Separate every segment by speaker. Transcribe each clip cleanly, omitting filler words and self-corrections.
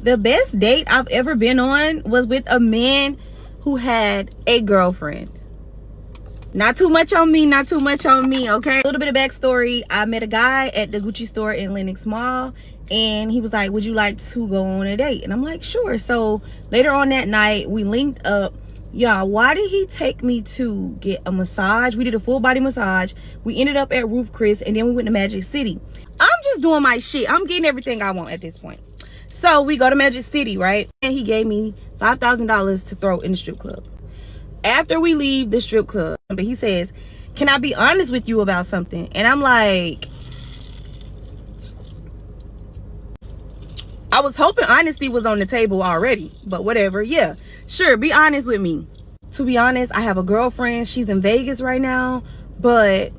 Speaker 1: The best date I've ever been on was with a man who had a girlfriend. Not too much on me, not too much on me, okay? A little bit of backstory. I met a guy at the Gucci store in Lenox Mall, and he was like, would you like to go on a date? And I'm like, sure. So later on that night, we linked up. Y'all, why did he take me to get a massage? We did a full body massage. We ended up at Roof Chris, and then we went to Magic City. I'm just doing my shit. I'm getting everything I want at this point. So we go to Magic City, right? And he gave me $5,000 to throw in the strip club. After we leave the strip club, but he says, can I be honest with you about something? And I'm like, I was hoping honesty was on the table already, but whatever. Yeah, sure, be honest with me. To be honest, I have a girlfriend. She's in Vegas right now, but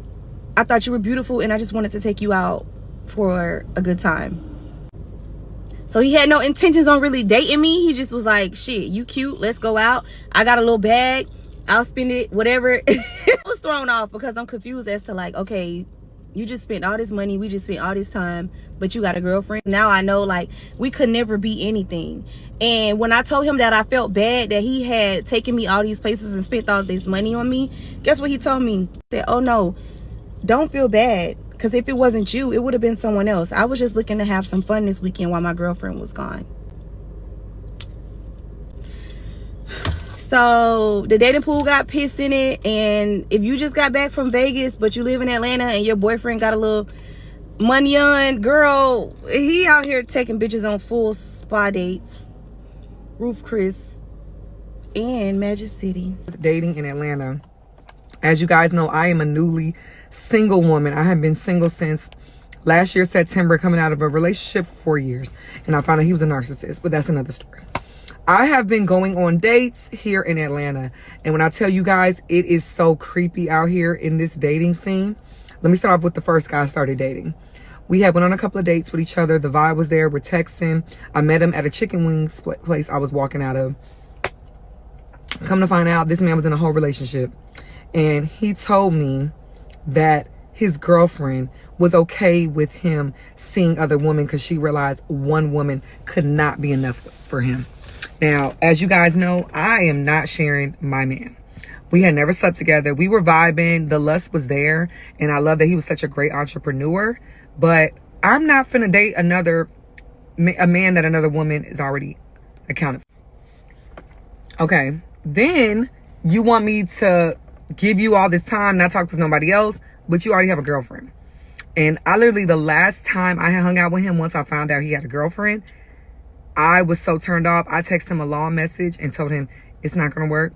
Speaker 1: I thought you were beautiful and I just wanted to take you out for a good time. So he had no intentions on really dating me. He just was like, shit, you cute, let's go out. I got a little bag, I'll spend it, whatever. I was thrown off because I'm confused as to like, okay, you just spent all this money, we just spent all this time, but you got a girlfriend. Now I know like we could never be anything. And when I told him that I felt bad that he had taken me all these places and spent all this money on me, guess what he told me? He said, oh no, don't feel bad. Because if it wasn't you, it would have been someone else. I was just looking to have some fun this weekend while my girlfriend was gone. So the dating pool got pissed in it. And if you just got back from Vegas, but you live in Atlanta and your boyfriend got a little money on, girl, he out here taking bitches on full spa dates. Roof Chris and Magic City.
Speaker 2: Dating in Atlanta. As you guys know, I am a newly single woman. I have been single since last year, September, coming out of a relationship for 4 years. And I found out he was a narcissist, but that's another story. I have been going on dates here in Atlanta. And when I tell you guys, it is so creepy out here in this dating scene. Let me start off with the first guy I started dating. We had went on a couple of dates with each other. The vibe was there. We're texting. I met him at a chicken wings place I was walking out of. Come to find out, this man was in a whole relationship. And he told me that his girlfriend was okay with him seeing other women because she realized one woman could not be enough for him. Now, as you guys know, I am not sharing my man. We had never slept together. We were vibing. The lust was there. And I love that he was such a great entrepreneur. But I'm not finna date a man that another woman is already accounted for. Okay. Then you want me to give you all this time, not talk to nobody else, but you already have a girlfriend. And I literally, the last time I had hung out with him, once I found out he had a girlfriend, I was so turned off. I texted him a long message and told him it's not going to work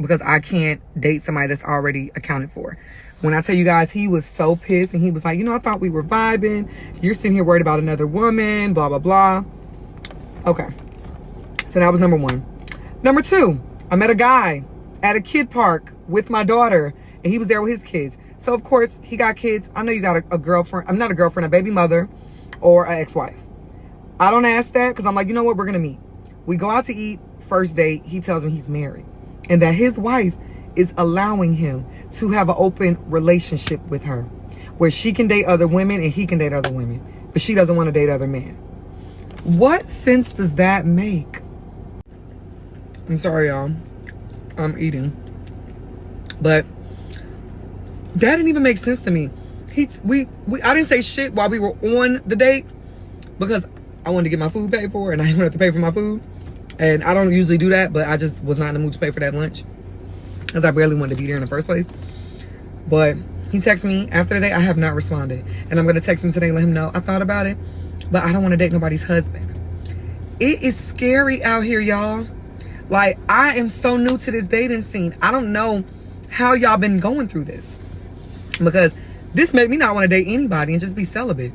Speaker 2: because I can't date somebody that's already accounted for. When I tell you guys, he was so pissed and he was like, you know, I thought we were vibing. You're sitting here worried about another woman, blah, blah, blah. Okay. So that was number one. Number two, I met a guy at a kid park with my daughter, and he was there with his kids. So of course he got kids. I know you got a girlfriend. I'm not a girlfriend, a baby mother or an ex-wife. I don't ask that because I'm like, you know what? We're gonna meet. We go out to eat. First date, he tells me he's married and that his wife is allowing him to have an open relationship with her where she can date other women and he can date other women, but she doesn't want to date other men. What sense does that make? I'm sorry, y'all. I'm eating. But that didn't even make sense to me. I didn't say shit while we were on the date because I wanted to get my food paid for and I didn't have to pay for my food. And I don't usually do that, but I just was not in the mood to pay for that lunch because I barely wanted to be there in the first place. But he texted me after the date. I have not responded. And I'm going to text him today and let him know I thought about it, but I don't want to date nobody's husband. It is scary out here, y'all. Like, I am so new to this dating scene. I don't know how y'all been going through this because this made me not want to date anybody and just be celibate.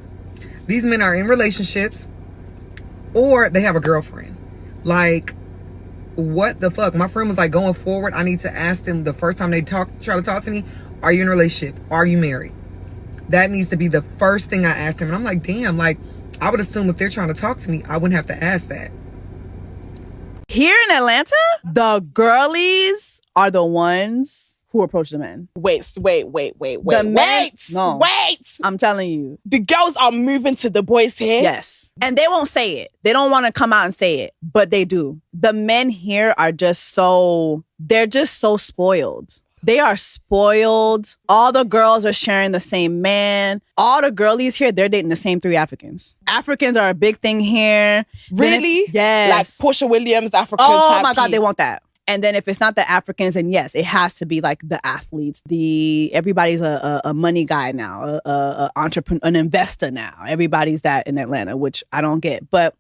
Speaker 2: These men are in relationships or they have a girlfriend. Like, what the fuck? My friend was like, going forward, I need to ask them the first time they try to talk to me, are you in a relationship? Are you married? That needs to be the first thing I ask them. And I'm like, damn, like, I would assume if they're trying to talk to me, I wouldn't have to ask that.
Speaker 3: Here in Atlanta, the girlies are the ones who approach the men.
Speaker 4: Wait.
Speaker 3: The men, no.
Speaker 4: Wait.
Speaker 3: I'm telling you.
Speaker 4: The girls are moving to the boys here?
Speaker 3: Yes. And they won't say it. They don't want to come out and say it, but they do. The men here are they're just so spoiled. They are spoiled. All the girls are sharing the same man. All the girlies here, they're dating the same 3 Africans. Africans are a big thing here.
Speaker 4: Really?
Speaker 3: Yes.
Speaker 4: Like Portia Williams, African
Speaker 3: Oh
Speaker 4: type
Speaker 3: my God,
Speaker 4: heat.
Speaker 3: they want that. And then if it's not the Africans, and yes, it has to be like the athletes. Everybody's a money guy now, a entrepreneur, an investor now. Everybody's that in Atlanta, which I don't get. But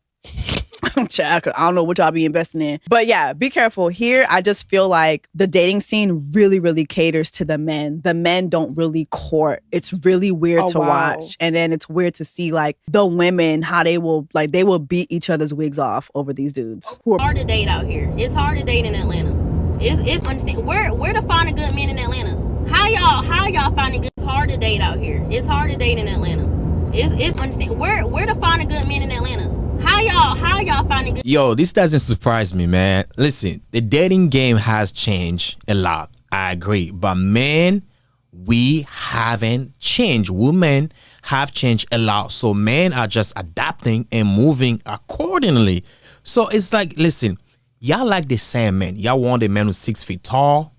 Speaker 3: I don't know what y'all be investing in. But yeah, be careful. Here, I just feel like the dating scene really, really caters to the men. The men don't really court. It's really weird to watch. And then it's weird to see like the women, how they will beat each other's wigs off over these dudes.
Speaker 5: It's hard to date out here. It's hard to date in Atlanta. It's understand where to find a good man in Atlanta. How y'all finding good? It's hard to date out here. It's hard to date in Atlanta. It's understand where to find a good man in Atlanta. How y'all finding good?
Speaker 6: Yo, this doesn't surprise me, man. Listen, the dating game has changed a lot. I agree. But men, we haven't changed. Women have changed a lot. So men are just adapting and moving accordingly. So it's like, listen, y'all like the same man. Y'all want a man who's 6 feet tall,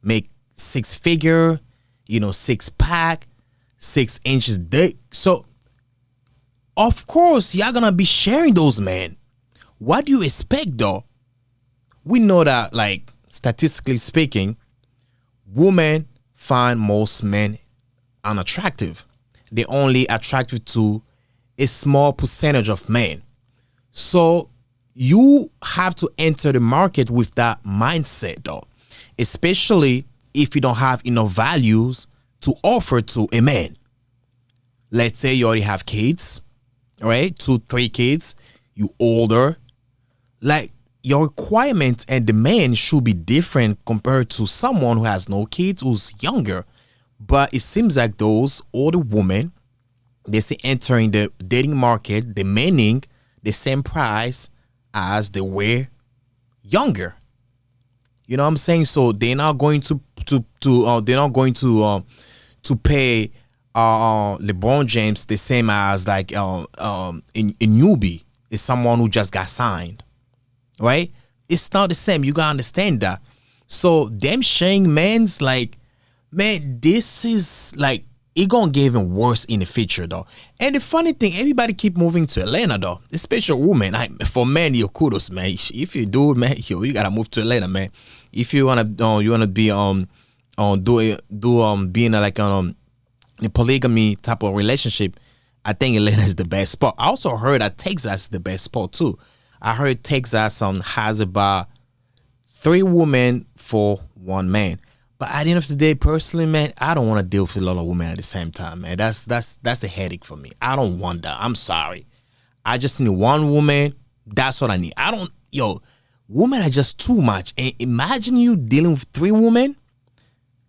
Speaker 6: make 6 figure, 6 pack, 6 inches thick. So of course, y'all gonna be sharing those men. What do you expect though? We know that, like, statistically speaking, women find most men unattractive. They're only attractive to a small percentage of men. So you have to enter the market with that mindset though, especially if you don't have enough values to offer to a man. Let's say you already have kids. Right, 2-3 kids, you older, like your requirements and demand should be different compared to someone who has no kids, who's younger. But it seems like those older women, they see entering the dating market demanding the same price as they were younger. You know what I'm saying? So they're not going to pay LeBron James the same as like a newbie is someone who just got signed, right? It's not the same. You gotta understand that. So them sharing men's like, man, this is like, it gonna get even worse in the future though. And the funny thing, everybody keep moving to Atlanta though, especially women. For men, yo, kudos, man. If you do, man, you gotta move to Atlanta, man. If you wanna be being like a polygamy type of relationship, I think Atlanta is the best spot. I also heard that Texas is the best spot too. I heard Texas has about 3 women for 1 man. But at the end of the day, personally, man, I don't want to deal with a lot of women at the same time, man. That's a headache for me. I don't want that. I'm sorry. I just need 1 woman. That's what I need. Women are just too much. And imagine you dealing with 3 women.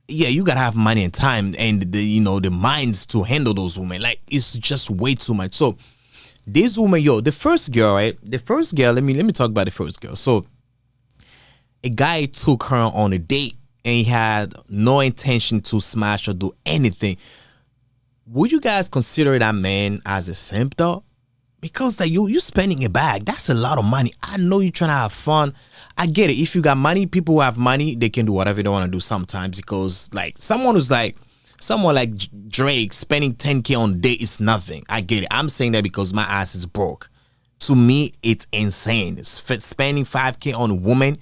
Speaker 6: Yeah, you gotta have money and time and the minds to handle those women. Like, it's just way too much. So this woman, the first girl, right? The first girl, let me talk about the first girl. So a guy took her on a date and he had no intention to smash or do anything. Would you guys consider that man as a simp though? Because that you spending a bag, that's a lot of money. I know you're trying to have fun. I get it. If you got money, people who have money, they can do whatever they want to do sometimes. Because like someone like Drake spending 10K on a date is nothing. I get it. I'm saying that because my ass is broke. To me, it's insane. Spending 5K on a woman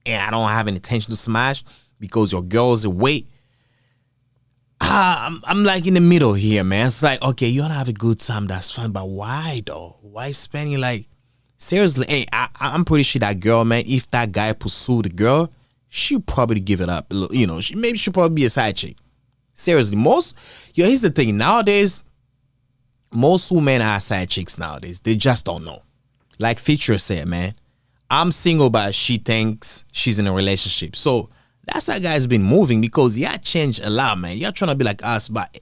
Speaker 6: and I don't have an intention to smash because your girl's away. I'm like in the middle here, man. It's like, okay, you want to have a good time, that's fine, but why though? Why spending like, seriously? Hey, I'm pretty sure that girl, man, if that guy pursued the girl, she'll probably give it up. She'll probably be a side chick. Seriously, here's the thing. Nowadays, most women are side chicks nowadays. They just don't know. Like Future said, man, I'm single, but she thinks she's in a relationship. So that's how guys been moving because y'all changed a lot, man. Y'all trying to be like us, but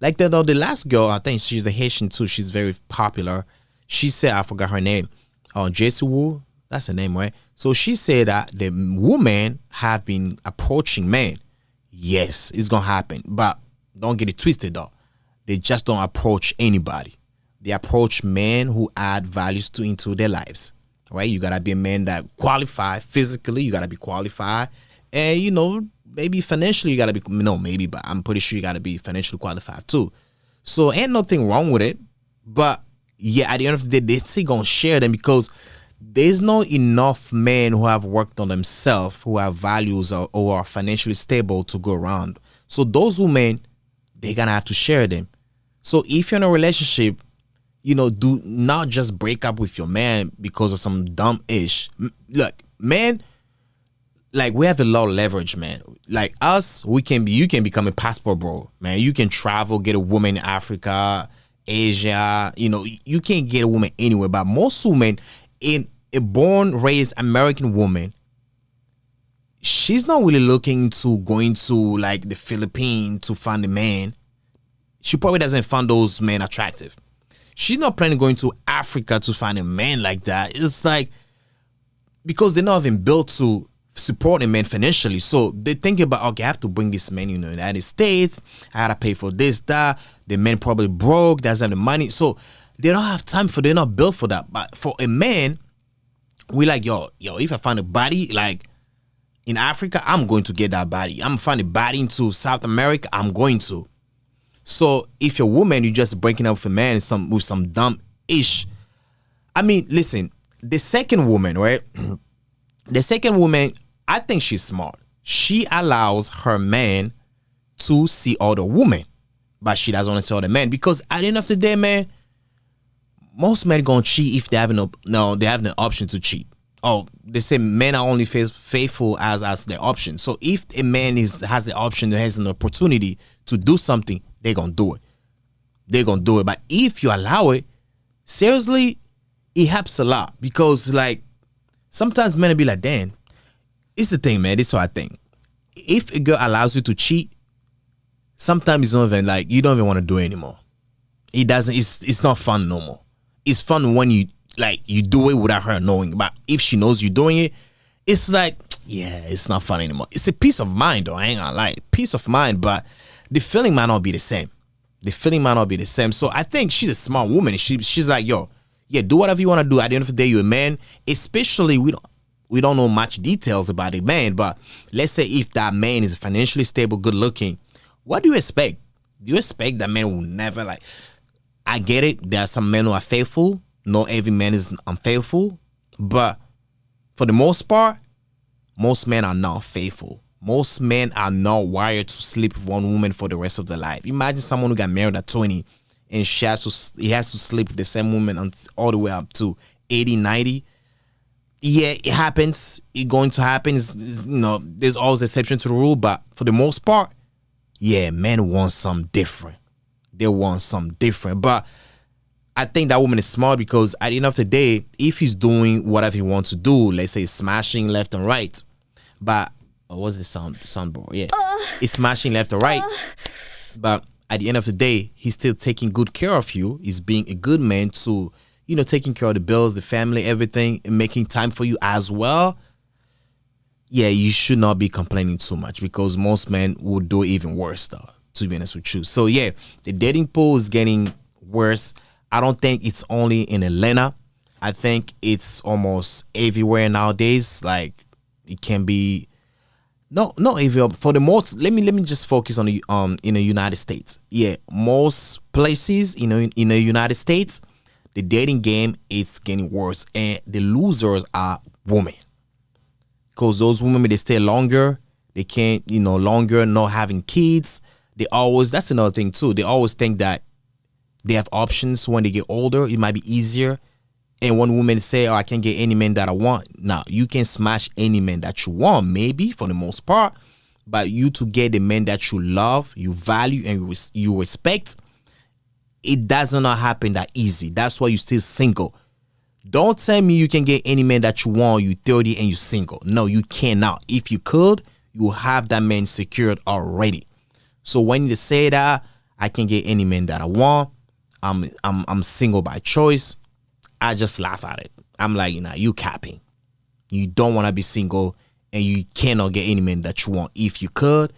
Speaker 6: like the last girl, I think she's a Haitian too. She's very popular. She said, I forgot her name. Jessie Wu, that's her name, right? So she said that the women have been approaching men. yes, it's gonna happen. But don't get it twisted though. They just don't approach anybody. They approach men who add values into their lives. Right? You gotta be a man that qualify physically, you gotta be qualified. And maybe financially you gotta be but I'm pretty sure you gotta be financially qualified too. So ain't nothing wrong with it. But yeah, at the end of the day, they still gonna share them because there's not enough men who have worked on themselves, who have values or are financially stable to go around. So those women, they're gonna have to share them. So if you're in a relationship, do not just break up with your man because of some dumb ish. Look, man, like we have a lot of leverage, man. Like us, you can become a passport bro, man. You can travel, get a woman in Africa, Asia, you can't get a woman anywhere. But most women, in a born, raised American woman, she's not really looking to going to like the Philippines to find a man. She probably doesn't find those men attractive. She's not planning going to Africa to find a man like that. It's like, because they're not even built to support a man financially. So they think about, okay, I have to bring this man in the United States. I gotta pay for this, that. The man probably broke, doesn't have the money. So they don't have time they're not built for that. But for a man, we like, yo, if I find a body like in Africa, I'm going to get that body. I'm finding a body into South America, I'm going to. So if you're a woman, you're just breaking up with a man with some dumb ish. I mean, listen, the second woman, right? The second woman, I think she's smart. She allows her man to see other women, but she doesn't want to see other men because at the end of the day, man, most men gonna cheat if they have the option to cheat. Oh, they say men are only faithful as their option. So if a man has the option, has an opportunity to do something, they're gonna do it. They're gonna do it. But if you allow it, seriously, it helps a lot because like sometimes men will be like, damn, it's the thing, man. This is what I think. If a girl allows you to cheat, sometimes it's not even like you don't even want to do it anymore. It doesn't. It's not fun no more. It's fun when you do it without her knowing. But if she knows you're doing it, it's like, yeah, it's not fun anymore. It's a peace of mind, though. I ain't gonna lie, peace of mind. But the feeling might not be the same. The feeling might not be the same. So I think she's a smart woman. She's like, yo, yeah, do whatever you want to do. At the end of the day, you're a man. Especially we don't know much details about a man, but let's say if that man is financially stable, good looking, what do you expect? Do you expect that man will never like? I get it. There are some men who are faithful. Not every man is unfaithful, but for the most part, most men are not faithful. Most men are not wired to sleep with one woman for the rest of their life. Imagine someone who got married at 20 and he has to sleep with the same woman all the way up to 80, 90. Yeah, it happens. It's going to happen. There's always exception to the rule, but for the most part, yeah, men want something different. They want something different. But I think that woman is smart because at the end of the day, if he's doing whatever he wants to do, let's say smashing left and right, but what's the soundboard? Yeah, it's smashing left and right, but at the end of the day, he's still taking good care of you. He's being a good man to, taking care of the bills, the family, everything, and making time for you as well. Yeah, you should not be complaining too much because most men would do even worse, though, to be honest with you. So yeah, the dating pool is getting worse. I don't think it's only in Atlanta. I think it's almost everywhere nowadays. Like it can be not everywhere. For the most, let me just focus on the in the United States. Yeah, most places in the United States, the dating game is getting worse, and the losers are women. Because those women, they stay longer. They can't, longer not having kids. That's another thing too. They always think that they have options when they get older. It might be easier. And one woman say, oh, I can't get any man that I want. Now, you can smash any man that you want, maybe for the most part. But you to get the man that you love, you value, and you respect, it does not happen that easy. That's why you're still single. Don't tell me you can get any man that you want, you 30 and you single. No, you cannot. If you could, you have that man secured already. So when you say that, I can get any man that I want, I'm single by choice, I just laugh at it. I'm like, you capping. You don't want to be single and you cannot get any man that you want. If you could,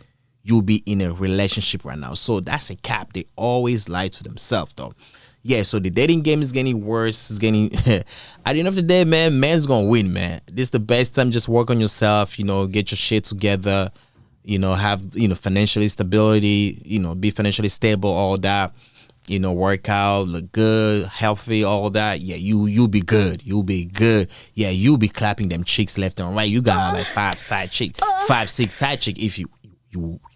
Speaker 6: you'll be in a relationship right now. So that's a cap. They always lie to themselves, though. Yeah, so the dating game is getting worse. It's getting at the end of the day, man, man's gonna win, man. This is the best time. Just work on yourself, get your shit together, have financially stability, be financially stable, all that, work out, look good, healthy, all that. Yeah, you'll be good. You'll be good. Yeah, you'll be clapping them chicks left and right. You got like 5, 6 side chick if you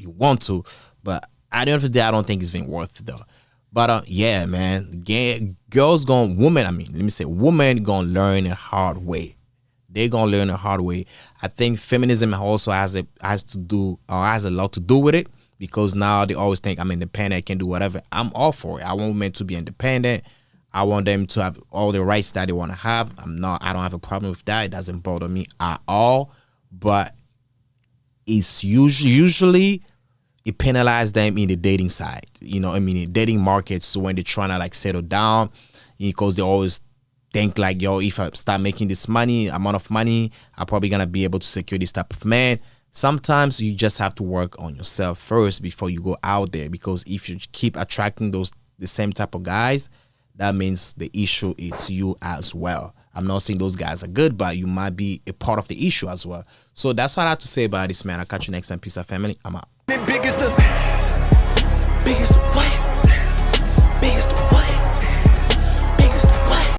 Speaker 6: want to. But at the end of the day, I don't think it's been worth it though. But yeah, man, women gonna learn a hard way. They're gonna learn a hard way. I think feminism also has a lot to do with it, because now they always think I'm independent, I can do whatever. I'm all for it. I want women to be independent. I want them to have all the rights that they want to have. I don't have a problem with that. It doesn't bother me at all. But it's usually it penalizes them in the dating side, the dating markets. So when they're trying to like settle down, because they always think like, yo, if I start making this amount of money, I'm probably gonna be able to secure this type of man. Sometimes you just have to work on yourself first before you go out there, because if you keep attracting the same type of guys, that means the issue is you as well. I'm not saying those guys are good, but you might be a part of the issue as well. So that's what I have to say about this, man. I'll catch you next time. Peace out, family. I'm out.
Speaker 7: Big as the